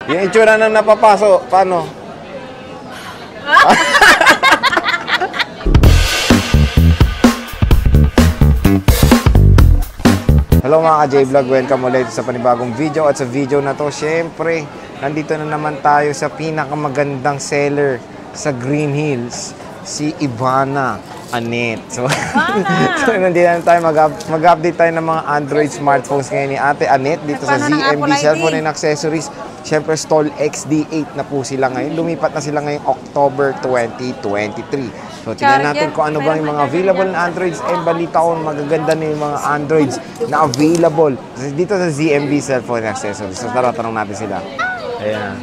Yung itsura na napapaso, paano? Hello mga ka-J-Vlog, welcome ulit sa panibagong video. At sa video na to, syempre, nandito na naman tayo sa pinakamagandang seller sa Green Hills, si Ivana Annette. So, nandito na tayo, mag-update tayo ng mga Android smartphones ngayon ni Ate Annette dito sa ZMB Cellphone and Accessories. Syempre, stall XD8 na po sila ngayon. Lumipat na sila ngayong October 2023. So, tingnan natin kung ano ba yung mga available na Androids. Eh, balita ko, magaganda na yung mga Androids na available dito sa ZMB Cellphone and Accessories. So, tara, tanong natin sila. Ayan.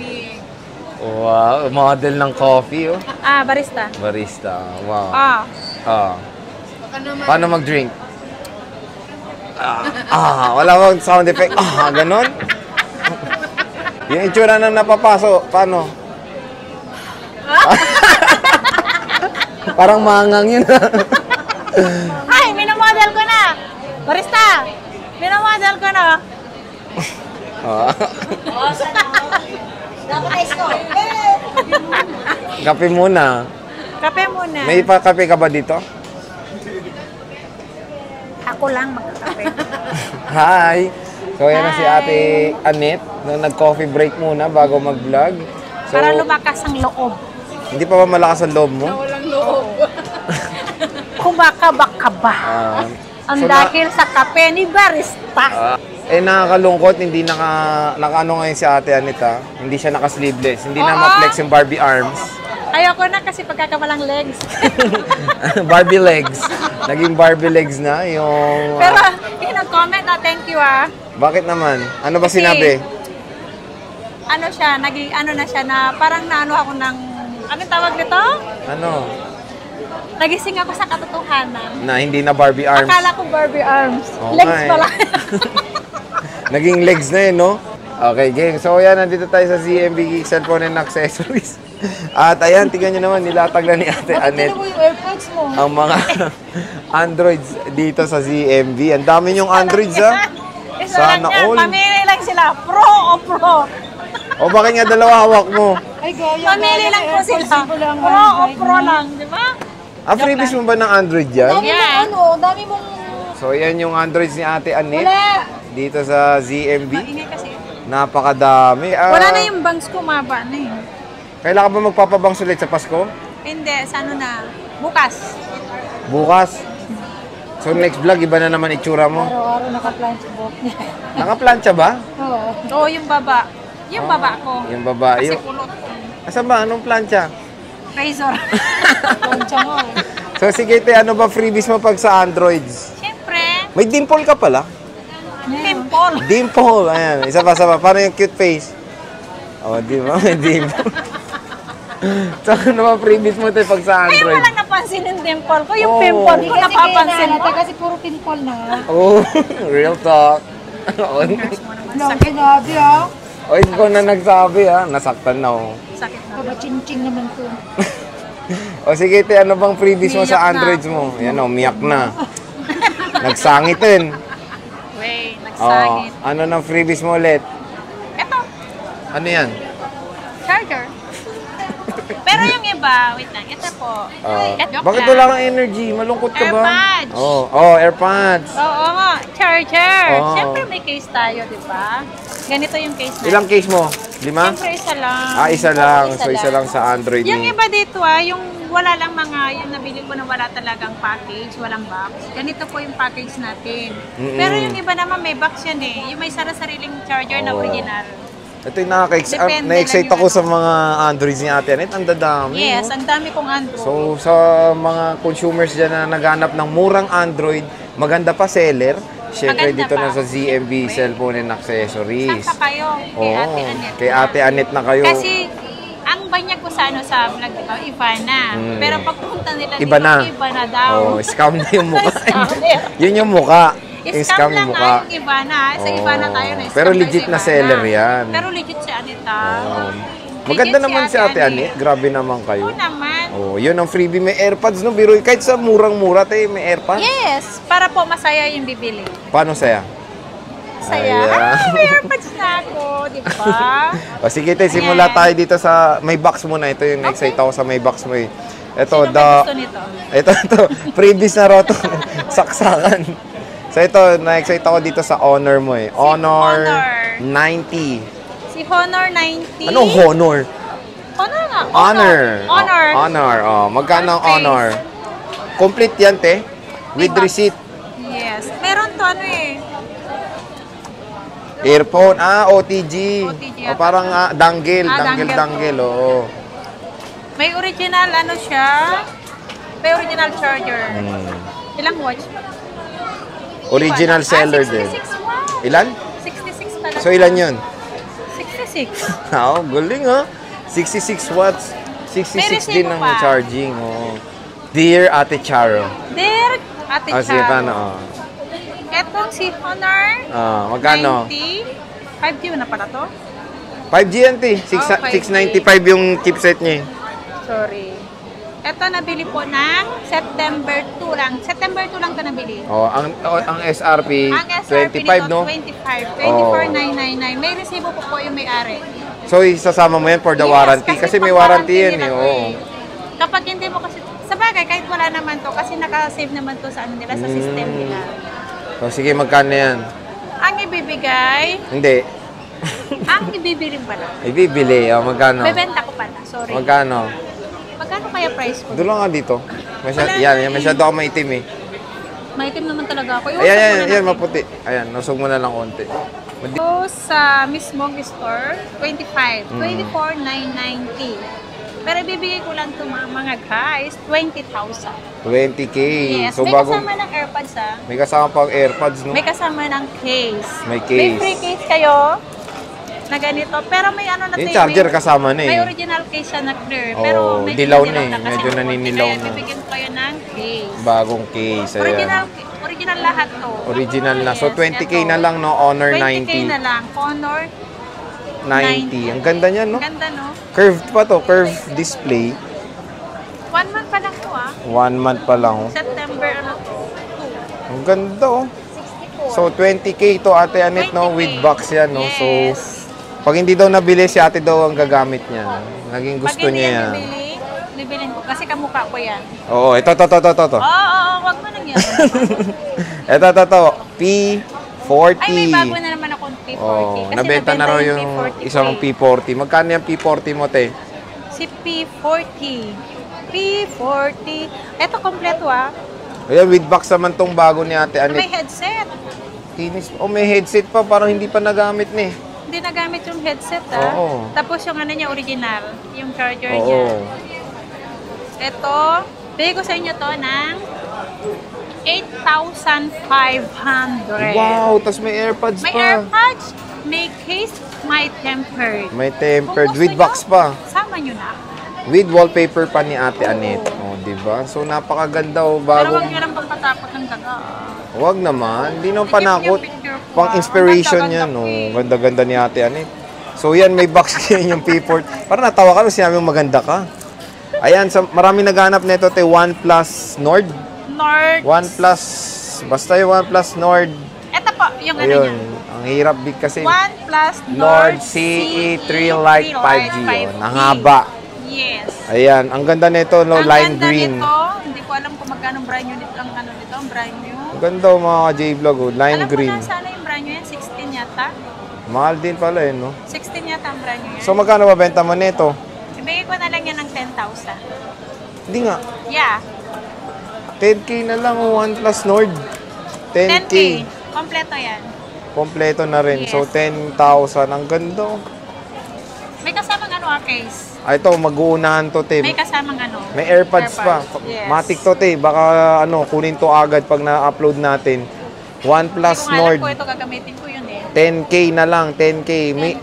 Wow, model ng coffee, oh. Ah, barista. Barista, wow. Ah. Paano mag-drink? Wala bang sound effect? Ganon? Yung itsura na napapaso, paano? Parang mangang yun. Ay, minamodel ko na. Barista, minamodel ko na. Dapat ice ko. Kape muna. Kape muna. May pa-kape ka ba dito? Ako lang magkakape. Hi! So, yan na si Ate Annette. Nag-coffee break muna bago mag-vlog. So, Para lumakas ang loob. Hindi pa ba malakas ang loob mo? Walang loob. Kumakabaka ba? Ang so dahil sa kape ni barista. Nakakalungkot, hindi naka-ano ngayon si Ate Annette, ha? Hindi siya naka-sleeveless. Hindi na ma-flex yung Barbie arms. Ayoko na kasi pagkakawalang legs. Barbie legs. Naging Barbie legs na yung... Pero, yung nag-comment na thank you, Bakit naman? Ano ba kasi, sinabi? Ano siya, naging ano na siya na parang naano ako ng... Anong tawag nito? Ano? Nagising ako sa katotohanan. Na hindi na Barbie arms. Akala ko Barbie arms. Oo Legs nga, pala. Naging legs na yun, no? Okay, gang. So, ayan, nandito tayo sa ZMB Cellphone and Accessories. At ayan, tingnan nyo naman, nilatag na ni Ate Annette Ano mo yung AirPods mo? ang mga Androids dito sa ZMB. Ang dami yung Androids, ha? Sana all. Pamili lang sila. Pro o pro? O, bakit nga dalawa hawak mo? Ay, gaya. Pamili lang po sila. Pro o pro lang, di ba? Freebies mo ba ng Android yan? Dami mong... So, yan yung Androids ni Ate Annette. Wala. Dito sa ZMB. Ingay kasi. Napakadami. Wala na yung bangs ko, maba na eh. Kailangan ba magpapabangs ulit sa Pasko? Hindi, sa ano na. Bukas. Bukas. So, next vlog, iba na naman itsura mo. Araw-araw naka-plancha buhok niya. Nakaplantsa ba? Oo, yung baba. Yung baba ko. Yung baba. Kasi kulot. Asan ba? Anong plancha? Razor. Plancha mo. So, sige, ano ba freebies mo pag sa Androids? Siyempre, May dimple ka pala. pimple. Dimple. Ayan. Isa pa. Paano yung cute face? Di ba? May dimple. So, ano ba freebies mo tayo pag sa Ayaw Android? mo lang napansin yung dimple ko. Yung pimple ko napapansin mo. Kasi puro pimple na. Real talk. Laki na, di ha? Ikaw na nagsabi, ha? Nasaktan na, Sakit na. Kaba-ching-ching naman to. Sige, ano bang freebies mo sa Androids mo? Yan, umiyak na. Nagsangitin. Wait, nagsangit. Ano nang freebies mo ulit? Ito, Ano yan? charger. Pero yung iba, wait lang, ito po. Ito Bakit wala kang energy? Malungkot ka ba? AirPods. AirPods. Oo, charger. Oo. Siyempre may case tayo, di ba? Ganito yung case natin. Ilang case mo? 5? Siyempre isa lang. Isa lang. Oo, So, isa lang sa Android Yung ni... iba dito yung wala lang yung nabili ko na wala talagang package, walang box. Ganito po yung package natin. Pero yung iba naman may box yan eh. Yung may sariling charger na original. Ito yung Depende na-excite lang ako yung sa mga Androids ni Ate Annette. Ang dadami. Yes, no? ang dami kong Android. So, sa mga consumers dyan na naghanap ng murang Android, maganda pa seller, syempre Maganda dito pa. na sa ZMB Cellphone and Accessories. Saan pa kayo? Kay Ate Annette. Kay Ate Annette na kayo. Kasi, ang banyag ko sa vlog, diba, iba na. Pero pag pumunta nila Iba dito, na. iba na daw. Scam na yung mukha. Scammer. Yun yung mukha. Scam lang nga yung iba na. Sa iba na tayo na. Pero legit na seller yan. Pero legit si Anita. Maganda naman si Ate Annette. Grabe naman kayo. Oo naman. Yun ang freebie. May AirPods, no? Biro, kahit sa murang-mura, may AirPods. Yes, para po masaya yung bibili. Paano saya? saya. Ayan. May AirPods na ako, di ba? O sige, te, simula tayo dito sa may box muna. Ito yung na-excite ako sa may box mo eh. Ito, Sino ba gusto nito? Ito. Previous na roto. Saksakan. So ito, na-excite ako dito sa Honor mo eh. Honor 90. Si Honor 90. Anong Honor? Honor nga. Honor. Honor. Honor. Oh, magkano ang Face. Honor? Complete yan, te. With Diba? receipt. Yes. Meron to ano eh. Earphone. OTG. OTG O, parang dangle. dangle. Dangle. Oo. May original ano siya. May original charger. Ilang watch? Original seller din. 66 watts. Ilan? 66 pala. So, ilan yun? 66. Galing ha. 66 watts. 66 din resibo ang pa. charging. Oh. Dear Ate Charo. There, Ate Sige, Charo. paano? Etong si Honor Magkano? 90. 5G na pala to? 5G yan, te. 5G. 695 yung chipset niya eh. Sorry. Ito nabili po ng September 2 lang. September 2 lang ito nabili. Ang SRP, Ang SRP 25, nito, no? 25. Oh. 24,999. May resibo po yung may-ari. So, isasama mo yan for the Yes, warranty. Kasi may pag warranty yan nila eh. to Oo. Kapag hindi mo kasi, sa bagay, kahit wala naman to, kasi nakasave naman to sa ano nila, sa system nila. So, sige, magkano yan? Ang ibibigay, Hindi. ang ibibiling pala. Ibibili. Magkano? Bebenta ko pala, sorry. Magkano? Magkano kaya price ko? Doon lang nga dito. Wala Yan, na masyado ako maitim eh. Maitim naman talaga ako. Iusap Ayan, muna natin. maputi. Ayan, nusog mo na lang konti. So, sa mismong store, 25. 24,990. Pero ibibigay ko lang ito mga guys, 20,000. 20K. Yes, So, may bago, kasama ng AirPods may kasama pang AirPods, no? May kasama ng case. May May case. free case kayo na ganito. Pero may ano na Yung tayo, charger may, kasama na may eh. original case siya na clear. Oo, Pero medyo dilaw na nadilaw eh. kasi Medyo konti, naninilaw kaya na. bibigyan ko kayo ng case. Bagong case. Ayan. Original lahat to. Original na. So, Yes, 20K eto. na lang, no? Honor 20K 90. na lang. Honor 90. Ang ganda niyan, no? Ganda, no? Curved pa to. Curved display. 1 month pa lang to, 1 month pa lang. Oh. September, ano to? Ang ganda, oh. 64. So, 20K to, Ate Anet, no? 20K. With box yan, no? Yes. So, pag hindi daw nabili, si ate daw ang gagamit niya. Naging gusto Pag hindi niya yan yan. bibilin ko. Kasi kamukha ko yan. Oo, ito. Oo, wag mo nang yan. Ito. P40. Ay, may bago na naman akong P40. Oh, Kasi nabenta na raw yung P40 isang ko eh. P40. Magkano yung P40 mo, te? Si P40. P40. Ito, kompleto Ayan, with box naman tong bago ni Ate May Anet. headset. Kinis. Oh, may headset pa. Parang hindi pa nagamit ni. Hindi nagamit yung headset, Oo. Tapos yung ano niya, original. Yung charger Oo. niya. Ito, bigay ko sa inyo to ng 8,500. Wow, tas may AirPods May pa. AirPods, may case, may tempered. May tempered. Kung gusto With box nyo, pa. Sama nyo na. With wallpaper pa ni Ate Anet. Oh, di ba? So, napakaganda, oh. Pero Bagong... wag nyo lang pampatakot ng daga. Wag naman. Hindi naman Tignan panakot. yung picture ko, Pang inspiration Ang yan. ganda-ganda Oh. ko eh. Ganda-ganda ni Ate Anet. So yan, may box yan yung P40. Parang natawa ka nung sinabi mo maganda ka. Ayan, marami naghanap nito, te. OnePlus Nord. Nord. OnePlus. Basta yung OnePlus Nord. Ito po, yung ano Ayun. niya. Ang hirap big kasi. OnePlus Nord Nord CE3 Lite 5G. Oh. Ang 5G. haba. Yes. Ayan, ang ganda nito, no, Ang lime ganda green. nito, hindi ko alam kung magkano brand new nito, ang ano nito, ang brand new. Ang ganda, oh, mga J-Vlog, oh, lime Alam green. ko na sana yung brand new yan, 16 yata. Mahal din pala, eh, no? 16 yata ang brand new yan. So, magkano ba benta mo nito? Ibigay ko na lang yan ng 10,000. Hindi nga. Yeah, 10K na lang, oh, OnePlus Nord. 10K. 10K. Kompleto yan. Kompleto na rin. Yes. So, 10,000. Ang ganda, oh. May kasamang ano case. Ito, mag-uunahan to, te. May kasamang ano. May AirPods pa. Yes. Matic to, te. Baka, kunin to agad pag na-upload natin. OnePlus Hindi ko nga alam Nord. kung ito gagamitin ko yun eh. 10K na lang, 10K.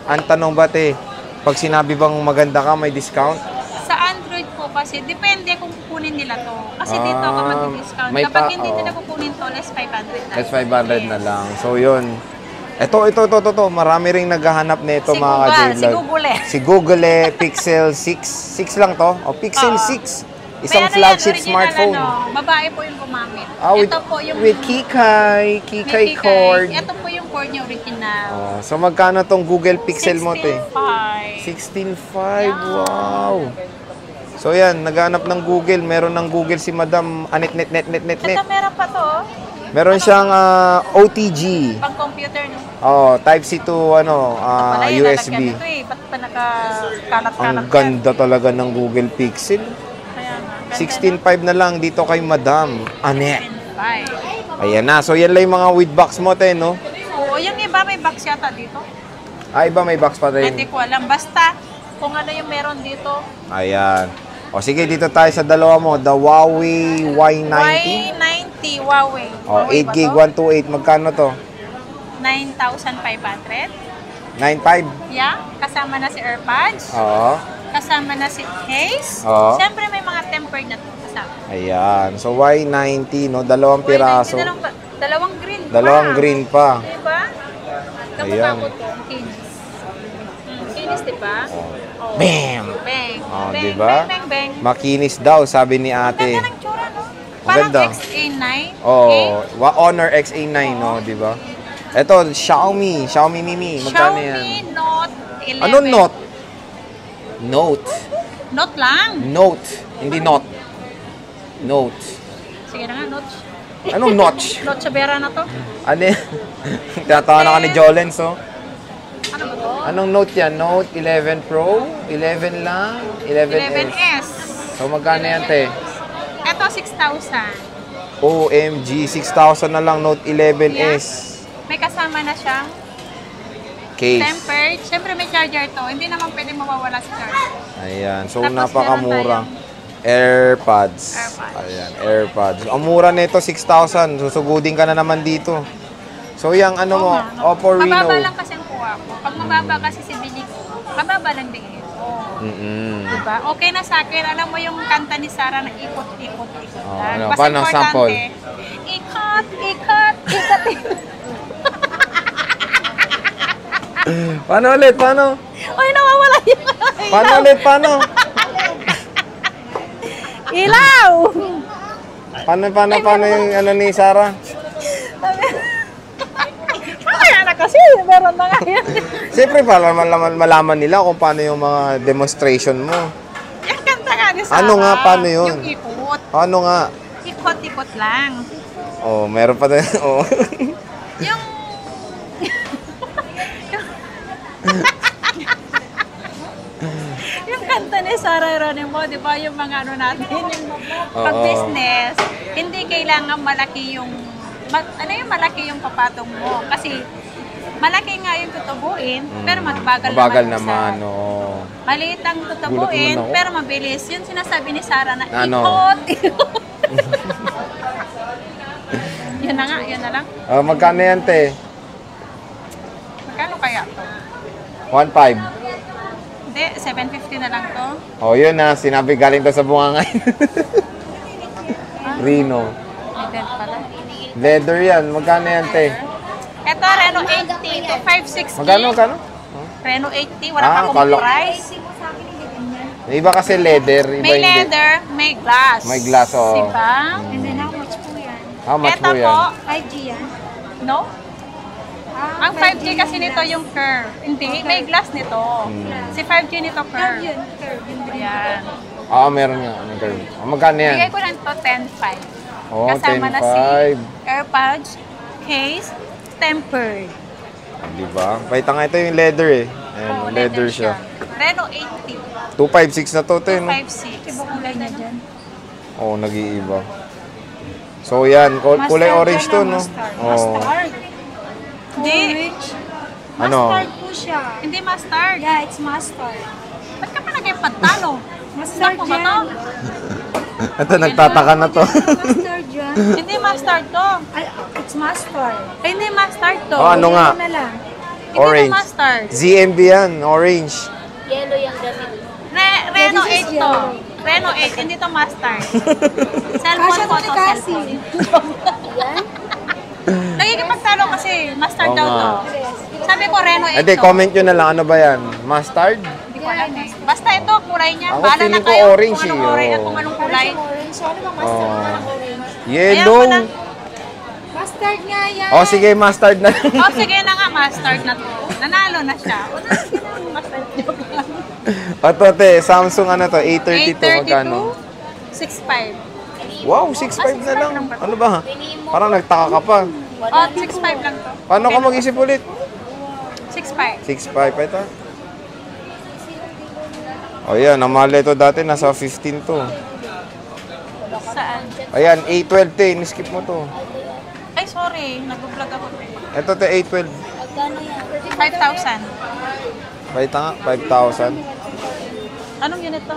Ang tanong ba, te? Pag sinabi bang maganda ka, may discount? Sa Android po kasi, depende kung kukunin nila to. Kasi dito ako mag-discount. may Kapag pa- hindi oo. nila kukunin to, less 500 na. That's 500 na Yes. lang. So, yun. Ito. Marami ring naghahanap nito, Si mga Google, ka-J-Vlog. si Google eh. Si Google Pixel 6. 6 lang to? O, Pixel Oo. 6. Isang May ano flagship yan, original smartphone. Babae po yung gumamit. Ah, Ito po yung with Kikay may cord. Ito po yung cord Yan yung original. Oh, so magkano tong Google Pixel mo, te? 16.5. 16.5. Wow. So yan, naghanap ng Google. Meron ng Google si Madam Anet. Ito meron pa to. Meron siyang OTG. Pang computer, no? Oh, Type-C to Pala yun, USB. lalagyan ito eh. Ba't pa nagkakalat-kalat Ang ganda talaga ng Google Pixel. Kaya nga. Ganda, 16.5 na lang dito kay Madam Anet. 16.5. Ayan na. So yan lang yung mga with box mo, te, no? Oo, yung iba may box yata dito. Iba may box pa Hindi rin. ko alam. Basta, kung ano yung meron dito. Ayan. O sige, dito tayo sa dalawa mo. The Huawei Y90. Y90 Huawei. O, Huawei 8 ba gig, to? 128. Magkano to? 9,500. 9.5? Yeah. Kasama na si AirPods. Oo. Kasama na si case. Oo. Siyempre may mga tempered na to kasama. Ayan. So, Y90, no? Dalawang piraso. Dalawang green pa. Dalawang green pa. Diba? Kamukha Ayan. ko to. Kinis. Kinis, diba? Oh. Bam! Bang. Oh, Bang, diba? Bang, bang, bang. Makinis daw, sabi ni ate. Ganda ng tsura, no? Parang Ganda. XA9. Oh, Honor XA9, no? Diba? Ito, Xiaomi Mimi. Magkano yan? Xiaomi Note 11. Anong Note? Note. Note lang. Note. Hindi Note. Note. Sige na nga, Note. Anong notch? Note Sabera na to. Ano yan? Tinatawa na ka ni Jolens, oh. Ano ba to? Anong Note yan? Note 11 Pro? 11 lang? 11S? 11S. So, magkano yan, te? Ito, 6,000. OMG, 6,000 na lang Note 11S. May kasama na siyang Case. tempered. Siyempre may charger to. Hindi naman pwede mawawala sa charger. Ayan. So, Tapos napakamura. meron AirPods. AirPods. Ayan, AirPods. Ang mura nito, 6,000. Susugudin ka na naman dito. So, yung ano mo, Oo nga, no? Oppo Reno. Mababa lang kasi ang kuha ko. Pag mababa kasi si Bili ko, mababa lang din ito. Diba? Okay na sa akin. Alam mo yung kanta ni Sarah na ikot-ikot Oh, lang. ano? Basta Paano? importante, Sample? Ikot, ikot, ikot, ikot. Paano ulit? Paano? Uy, nawawala yung Paano ulit? Paano? ilaw! Paano yung ano ni Sarah? Kaya na kasi, meron na nga yan. Siyempre, para malaman nila kung paano yung mga demonstration mo. Yung kanta nga ni Sarah. Ano nga? Paano yun? Yung ikot. Ano nga? Ikot-ikot lang. Oh, meron pa din. Oh. Yung... yung kanta ni Sarah Geronimo, di ba? Yung mga ano natin, yung pag-business, hindi kailangan malaki yung... ano yung malaki yung papatong mo? Kasi malaki nga yung tutubuin, pero magbagal Mabagal naman. naman, oh. Maliit ang tutubuin, Gulat naman ako. pero mabilis. Yun sinasabi ni Sarah na Ano? ikot. Yun na nga, yun na lang. Oh, magkano yan, te? Magkano kaya to? 1.5. Hindi, 750 na lang to. Oh, yun na. Sinabi galing to sa bungangay. Reno. May belt pala. Leather yan. Magkano yan, te? Ito, Reno 80 to 560. Magkano? Reno 80, wala pa akong kala- price. Yung iba kasi leather, iba May hindi. leather, may glass. May glass, oo. Diba? And then how much po yan? How much Ito po yan? 5G yan? No? Ang 5G kasi nito yung curve. Hindi, may glass nito. Si 5G nito Curve curve. yun, curve. Yung green. Yan. Meron nga. Magkano yan? Bigay ko lang to 10.5. Oh, Kasama na si 10.5. AirPods, case, tempered. Diba? Pakita nga ito yung leather eh. Ayan, Oo, leather siya. Reno 80. 256 na to, te, no? 256. Iba kulay niya dyan. Oo, nag-iiba. So, yan. Kulay Mustard orange yan to, na, no? mustard. Oo. Mustard. Hindi. Orange. Ano? Mustard po siya. Hindi mustard. Yeah, it's mustard. Ba't ka pa nag-ipantalo? Mustard Snack mo ba to? yan. Ito, nagtataka na to. Mustard yan. Hindi mustard to. Ay, it's mustard. Ay, hindi mustard to. Oh, ano nga? Yellow na lang. Hindi Orange. to mustard. ZMB yan, orange. Reno Yeah, this is 8 to. yellow. Reno 8, hindi to mustard. Cellphone Kasha ko to ni to, Cassie. cellphone. Nagkikipagtalo kasi, mustard Oo daw nga. to. Sabi ko, Reno 8 Hindi, to. comment nyo na lang. Ano ba yan? Mustard? Hindi ko alam eh. Basta ito, kulay niya. Ako, Bahala na feeling ko kayo orange kung anong eh, orange at oh. kung anong kulay. Orange. So, ano bang mustard? Oh. Parang orange. Yellow. Ayan mo Mustard Mustard nga yan. O, sige, mustard na. Oh, sige na nga, mustard na to. Nanalo na siya. O, sige na, mustard joke lang. O, to, te, Samsung ano to, A32, magkano? 6.5. Wow, 6.5 na lang. Ano ba, ha? Parang nagtaka ka pa. Oh, 6.5 lang to. Paano ka mag-isip ulit? 6.5. 6.5, ito. O, yan, namali ito dati, nasa 15 to. Saan? Ayan, A12, te, in-skip mo to. Ay, sorry. Nag-vlog ako. Ito, te, A12. 5,000. Baita nga, 5,000. Anong unit to?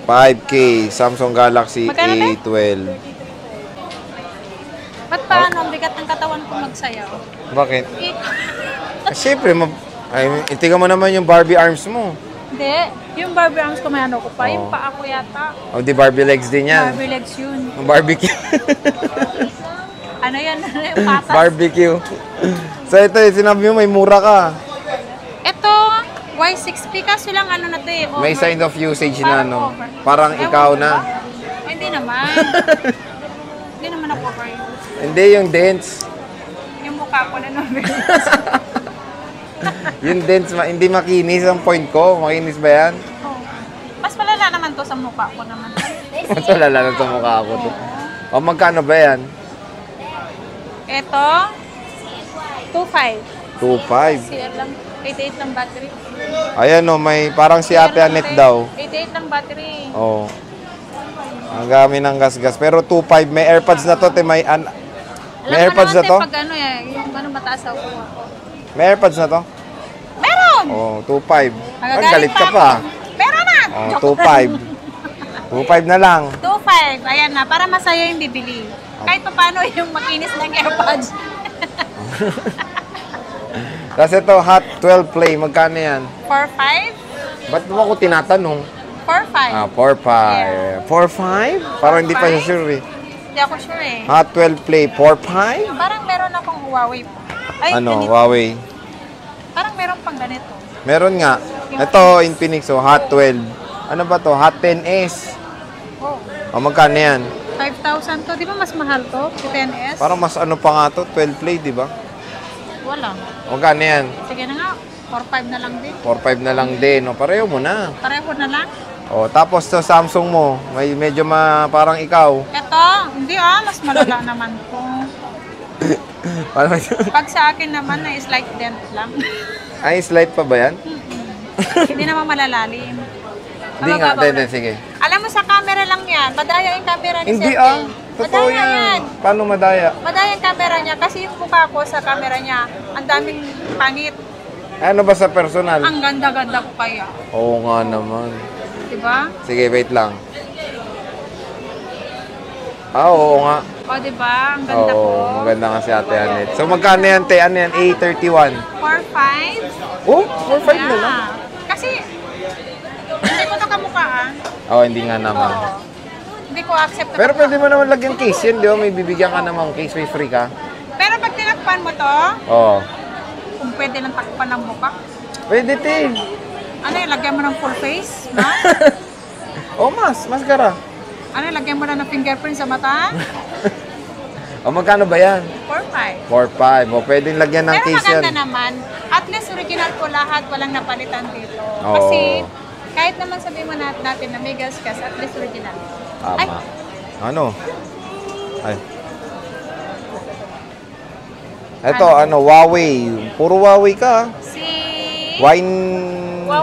5K, Samsung Galaxy Magkano, te? A12. Ba't paano? Ang bigat ng katawan ko magsayaw. Bakit? Siyempre, itiga mo naman yung Barbie arms mo. Hindi. Yung Barbie arms ko may ano ko pa. Oh. Yung paa ko yata. O, di Barbie legs din yan. Barbie legs yun. Yung barbecue. Ano yan? Yung patas. Barbecue. So, ito, sinabi mo, may mura ka. Ito, Y6P kaso lang ano na to eh. May over. sign of usage na, Parang no? over. Parang Ewan ikaw ko na. ba? Ay, hindi naman. Hindi naman ako over. Hindi, yung dents. Yung mukha ko na naman. Yung dents, hindi makinis ang point ko. Makinis ba yan? Oh. Mas malala naman to sa mukha ko naman. Mas wala lang itong mukha ko to. O, magkano ba yan? Ito, 2.5. 2.5. CR lang. 88 lang battery. Ayan, no, may parang si Ate Anet daw. 88 lang battery. Oo. Ang gami ng gas-gas. Pero 2.5, may AirPods na to. May AirPods na to? Pag ano yung ano mataas ako. May AirPods na to? Meron! Oo, 2.5. Ang galit ka ako. pa. Meron na! Oo, 2.5. 2.5 na lang. 2.5. Ayan na, para masaya yung bibili. Kahit pa paano yung makinis ng AirPods. Tapos ito, Hot 12 Play. Magkano yan? 4.5? Ba't mo ako tinatanong? 4.5. Ah, 4.5. 4.5? Parang hindi pa siya sure eh. Hindi ako sure eh. Hot 12 Play, 4.5? Parang meron akong Huawei pa. Ay, Ano, ganito. Huawei. Parang meron pang ganito. Meron nga. Ito, Infinix, oh, Hot 12. Ano ba to? Hot 10S. Oh, O, magkano yan? 5,000 to. Di ba mas mahal to? 10S? Parang mas ano pa nga to? 12 Play, di ba? Wala. Magkano yan? Sige na nga. 4.5 na lang din. 4.5 na lang din. O, pareho mo na. Pareho na lang. O, tapos to Samsung mo, may medyo parang ikaw. Ito, hindi mas malala naman to. Parang, Pag sa akin naman na slight dent lang. ay, slide pa ba yan? Hindi naman malalalim. Hindi nga, Mababaw hindi, lang. sige. Alam mo sa camera lang yan. Madaya yung camera ni Hindi Sir. Totoo Madaya yan. Paano madaya? Madaya yung camera niya kasi yung mukha ko sa camera niya, ang daming pangit. Ano ba sa personal? Ang ganda-ganda ko kaya. Oo nga naman. Diba? Sige, wait lang. Oo nga. O, diba? Ang ganda ko. Oo, maganda nga si Ate Anet. So, magkano yan, te? Ano yan? A31. 4.5. Oh, 4.5 na lang. Kasi, hindi ko ito kamukhaan. Oo, hindi nga naman. Oo. Hindi ko accept. Pero pwede mo naman lagyan case yan, di ba? May bibigyan ka naman case, may free ka. Pero pag tinakpan mo to, Oo. kung pwede lang takpan ng mukha, Pwede, te. ano yung lagyan mo ng full face? No? Oh, maskara. Ano yung lagyan mo na ng fingerprint sa mata? O, magkano ba yan? 4.5. 4.5. O, pwedeng lagyan ng Pero case yan. maganda naman. At least original po lahat, walang napalitan dito. Oo. Kasi kahit naman sabihin mo natin na may gasgas, at least original. Ay, Tama. Ano? Ay. Ito, Huawei. Puro Huawei ka. si Y9.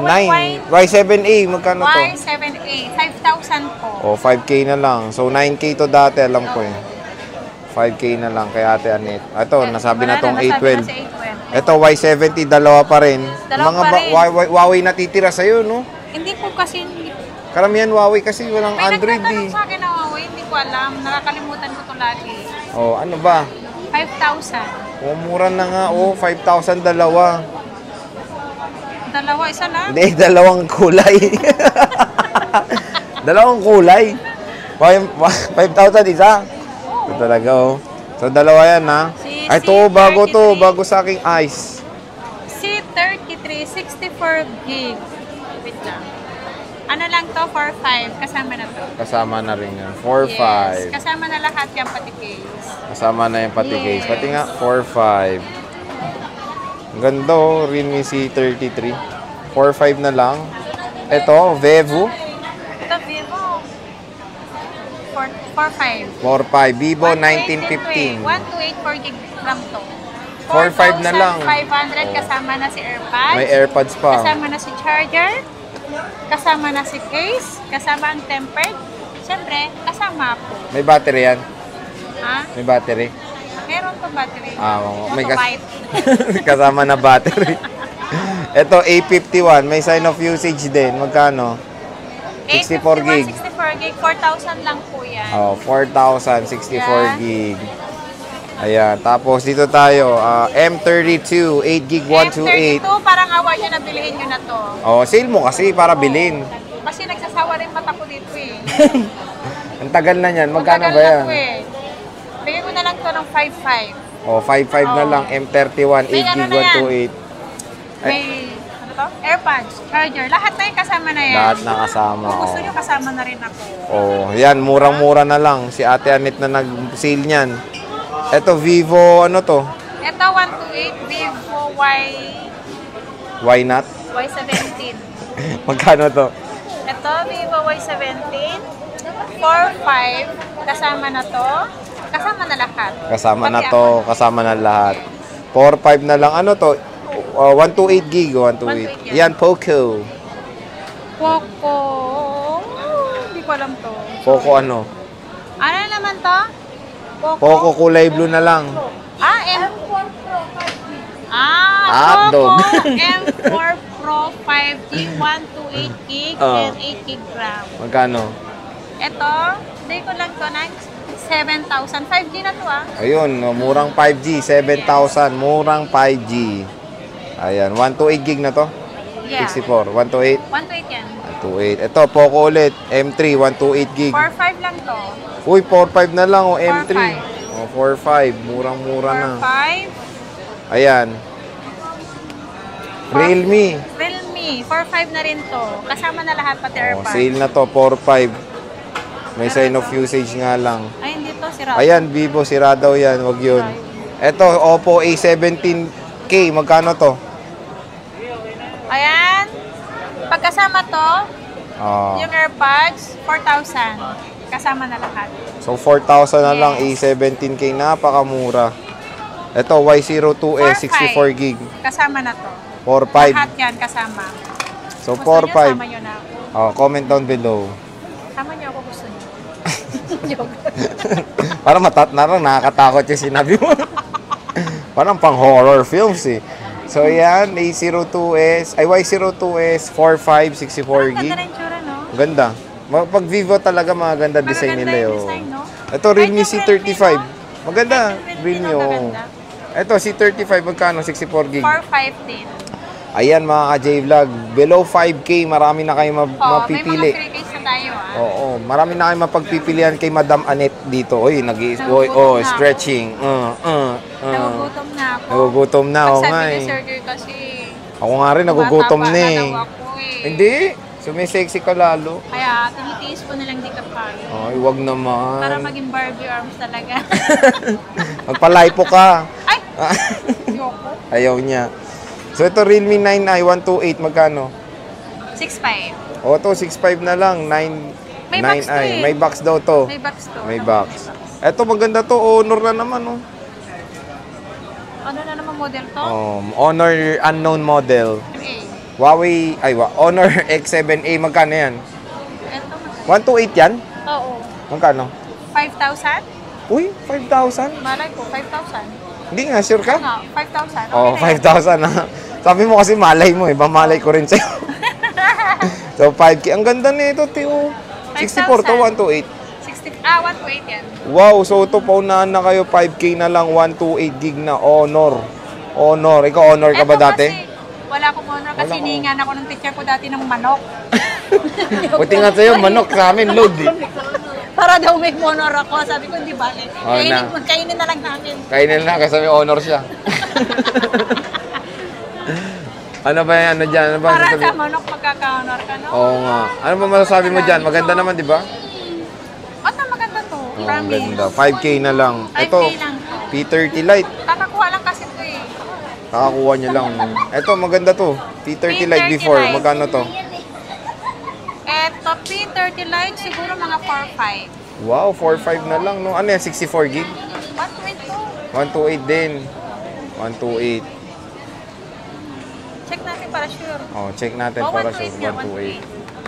Y7A, magkano to? Y7A, 5,000 po. O, 5K na lang. So, 9K to dati, alam ko eh. 5K na lang kay Ate Anet. Ito, nasabi na tong Nasabi A12. na si A12. Ito, Y70, dalawa pa rin. Dalawa Mga pa rin. Huawei natitira sa'yo, no? Hindi ko kasi, Karamihan Huawei kasi walang may Android nagtatanong eh. sa akin na Huawei, hindi ko alam. Nakakalimutan ko to lagi. O, ano ba? 5,000. O, mura na nga. O, 5,000 dalawa. Dalawa, isa lang. Hindi, dalawang kulay. Dalawang kulay. 5,000 isa. Ito talaga, oh. So, dalawa yan, ha? Ay, ito, bago to. Bago sa aking eyes. C33, 64 gig. Wait lang. Ano lang to, 4.5. Kasama na to. Kasama na rin yan. 4.5. Yes. Kasama na lahat yan, pati case. Kasama na yung pati case. Yes. Pati nga, 4.5. Ang ganda oh, Realme C33. 4.5 na lang. Ito, Vevo. Ito, Vivo. 4.5. 4.5. Vivo 1915. 1915. 128 4 gig RAM to. 4.5 na lang. 4,500 kasama na si AirPods. May AirPods pa. Kasama na si charger. Kasama na si case. Kasama ang tempered. Siyempre, kasama po. May battery yan? Ha? May battery? Meron to battery. May Motobite. kasama na battery. Ito, A51. May sign of usage din. Magkano? 64 gig. 64 gig. 4,000 lang po yan. Oh, 4,000, 64 Yan. gig. Ayan. Tapos dito tayo, M32, 8 gig, 128. M32, parang awa nyo na bilhin nyo na to. Oh, sale mo kasi para bilhin. Kasi nagsasawa rin mata ko dito eh. Ang tagal na yan. Magkano Matagal ba na yan? to eh. Bigyan ko na lang to ng 5.5. Oh, 5.5 na Oh. lang. M31, 8 May ano gig, na yan? 128. May, ano to? AirPods, charger, lahat na yung kasama na yan. Lahat na kasama. Kung gusto Oh. nyo, kasama na rin ako. Oh, yan. Murang-mura na lang. Si Ate Anet na nag-sale niyan. Ito, Vivo, ano to? Ito, 128 Vivo Why not? Y17. Magkano to? Ito, Vivo Y17. 4.5. Kasama na to. Kasama na lahat. Kasama Pati na ako. to. Kasama na lahat. 4.5 na lang. Ano to? 128 gig. 128. 128 yan. Yan, Poco. Poco. Hindi ko alam to. Poco ano? Ano naman to? Poco kulay blue na lang. Ah, M4 Pro 5G. Ah, Hotdog. Poco M4 Pro 5G, 128 gig Oh. and 8 gig RAM. Magkano? Ito, hindi ko lang to ng 7,000. 5G na to ah. Ayun, murang 5G. 7,000. Murang 5G. Ayan, 128 gig na to? Yeah. 64. 128? 128 yan. 128. Ito, Poco ulit. M3, 128 gig. 4.5 lang to. Uy, 4.5 na lang o M3. 4.5. Oh, 4.5. Murang-mura na. 4.5. Ayan. Realme. Realme, 4.5 na rin to. Kasama na lahat pati Oh, AirPods. sale na to, 4.5. May sign of usage nga lang. Ay, hindi to, sira. Ayan, Vivo, sira daw yan. Wag yun. Ito, Oppo A17K. Magkano to? Ayan. Pagkasama to, Ah, yung AirPods, 4,000. Kasama na lahat. so, 4,000 na lang. Yes. A17K. Napakamura. Ito, Y02S, 64 gig. Kasama na to. 4.5. Lahat yan kasama. So, Gusto nyo, 4.5. sama nyo na ako. Oh, comment down below. Sama nyo ako, gusto nyo. Joke. Parang nakakatakot yung sinabi mo. Parang pang horror films eh. So yan, A02S, ay Y02S, 4.5, 64 Ang gig. ganda na yung tsura, no? Ganda. Pag Vivo talaga maganda design Magaganda nila yung yun. design, no? Ito, Realme Kahit yung C35. Realme, Maganda. Kahit yung Realme, Realme, oh. maganda. Ito, C35, magkano? 64 gig. 4.5 din. Ayan mga ka-J-Vlog. Below 5K, marami na kayo Oh, mapipili. may mga free case na tayo, ah. Oo, marami na kayo mapagpipilian kay Madam Anet dito. Oy, Nagugutom oh, na ako. stretching. Nagugutom na ako. Nagugutom na, Pag oo sabi nga ni eh. Sergey kasi, Ako nga rin, nagugutom tumataba na eh. daw ako eh. Hindi, sumisexy ka lalo. Kaya tinitiis ko na lang di ka kaya. Ay, wag naman. Para maging Barbie arms talaga. Magpalipo ka. Ay! Yoko. Ayaw niya. So ito, Realme 9i 128, magkano? 6.5. O, ito, 6.5 na lang. 9, May box 9i. to eh. May box daw to. May box to. May box. Ito, maganda to. Honor na naman, oh. Ano na naman model to? Honor unknown model. A. Huawei, Honor X7A, magkano yan? Ito. 128 yan? Oo. Magkano? 5,000? Uy, 5,000? Malay ko, 5,000. Hindi nga, sure ka? Oo nga, 5,000. Oh, Okay na yan. 5,000 na. Sabi mo kasi malay mo, iba malay ko rin sa'yo. So, 5K. Ang ganda nito, Tio. 64 to 128. 128 yan. Wow, so ito, paunahan na kayo. 5K na lang, 128 gig na. Honor. Honor. Ikaw, honor ka ba Eto dati? Kasi, wala akong honor kasi Wala ko. hiningan ako ng teacher ko dati ng manok. Buti nga sa'yo, manok sa amin, load eh. Para daw may honor ako. Sabi ko, hindi ba? Oh, na. Kainin na lang namin. Kainin na kasi may honor siya. Ano ba yan? Ano dyan? Ano ba Para sasabi? sa manok magkaka-honor ka, no? Oo nga. Ano ba masasabi mo dyan? Maganda naman, di ba? O, maganda to. Oo, ang Promise. ganda. 5K na lang. 5K Ito, lang to. P30 Lite. Kakakuha lang kasi to eh. Kakakuha nyo lang. Ito, maganda to. P30 Lite before. Lite. Magkano to? Eto, P30 Lite, siguro mga 4-5. Wow, 4.5 na lang, no? Ano yan? 64 gig? 1.2. 128 din. 128. Check natin para sure. Oh, check natin Oh, para 128 sure. nga, 128.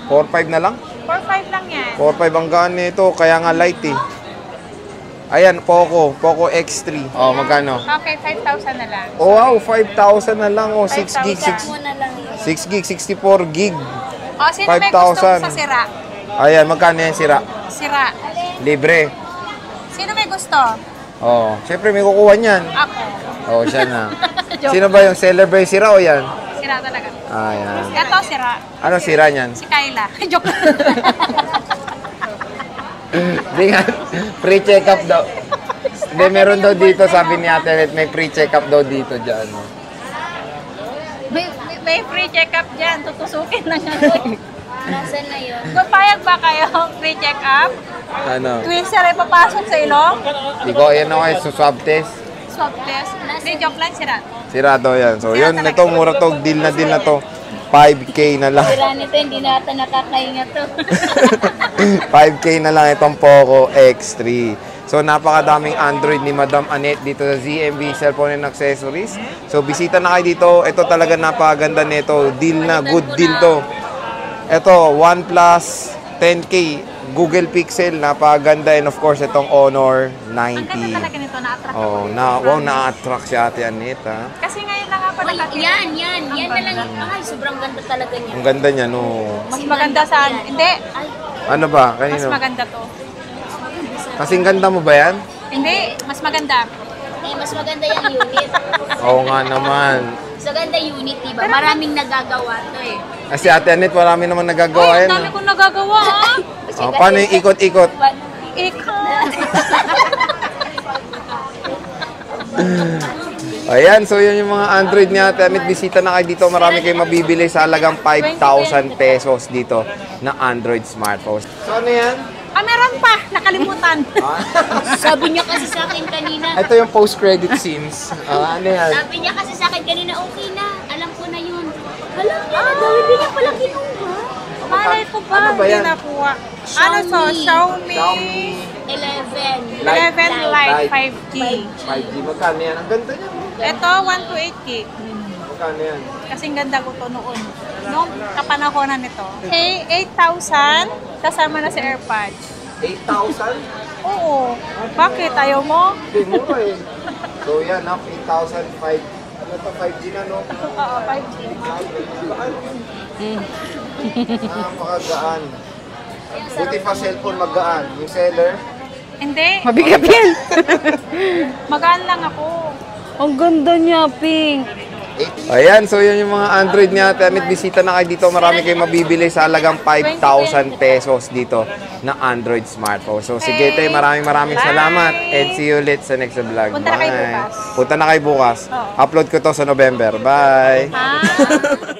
4.5 na lang? 4-5 lang yan. 4.5 ang gaan nito, kaya nga light eh. Ayan, Poco X3. Oh, magkano? Okay, 5,000 na lang. Oh, wow, 5,000 na lang. Oh, 6 gig, 5,000. 6 gig, 64 gig. O, sino may gusto 5,000. sa sira? Ayan, magkano yan sira? Sira. Libre. Sino may gusto? Oh, syempre may kukuha niyan. Ako. Oh, siya na. Joke. Sino ba yung seller ba yung sira o yan? Sira talaga. Ayan. Ito, sira. Ano sira niyan? Si Kyla. Joke. Di nga, free check-up daw. Hindi, meron daw dito, sabi ni Ate Let, may free check-up daw dito dyan. No? May free check-up dyan. Tutusukin na nga. Nasaan na yun? Papayag ba kayo? Free check-up? Ano? Twister ay papasok sa ilong? Di ko, ayan ako, swab test. Swab test. Hindi, joke lang, sira. Sira daw yan. So, yun, ito, mura to, deal na to. 5K na lang. Sira nito, hindi na ata nakakainga to. 5K na lang itong Poco X3. So, napakadaming Android ni Madam Annette dito sa ZMB Cellphone and Accessories. So, bisita na kayo dito. Ito talaga napakaganda nito. Deal na, good deal to. Ito, OnePlus 10K, Google Pixel, napakaganda. And of course, itong Honor Ang ganda 90. talaga nito, na-attract Oh, wow, na-attract si Ate Annette, ha? Kasi ngayon lang ako Uy, nakakita. yan na lang. Ay, sobrang ganda talaga niya. Ang ganda niya, no? Mas maganda sa... Hindi, Ay, Ano ba? mas Kanino? maganda to. Kasing ganda mo ba yan? Hindi, mas maganda. mas maganda yung unit. Oo nga naman. So, ganda unit, diba? Maraming nagagawa to eh. Kasi Ate Annette, marami naman nagagawa Ay, yan. ang dami kong nagagawa, ha? Oh, paano yung ikot-ikot? Ikaw. Ayan, so yun yung mga Android ni Ate Annette. Bisita na kayo dito. Marami kayong mabibili sa halagang 5,000 pesos dito na Android smartphones. So ano yan? Ah, meron pa. Nakalimutan. Sabi niya kasi sa akin kanina, Ito yung post-credit scenes. Ano yan? sabi niya kasi sa akin kanina, okay na, alam ko na yun. Alam niya na daw, hindi niya pala kinuha. Malay ko ba? Ano ba yan? Hindi nakuha. Ano to? Xiaomi 11. 11 Lite Lite. 5G. 5G. Magkano yan? Ang ganda niya. Ito, 128K. Magkano yan? Kasing ganda ko to noon. Noong kapanahonan nito. Okay, 8,000. Kasama na si AirPods. 8,000? Oo. Bakit? Ayaw mo? Hindi, mura eh. So yan, 8,005. Ano to? 5G na, no? Oo, 5G. Napakagaan. Buti pa cellphone magaan. Yung seller, Hindi. Mabigat yan. Magaan lang ako. Ang ganda niya, Pink. Ayan, so yun yung mga Android niya. Annette, bisita na kayo dito. Marami kayong mabibili sa halagang 5,000 pesos dito na Android smartphone. So sige tayo, maraming Bye. salamat. And see you ulit sa next vlog. Punta na kayo bukas. Punta na kayo bukas. Oo. Upload ko to sa November. Bye! Ah.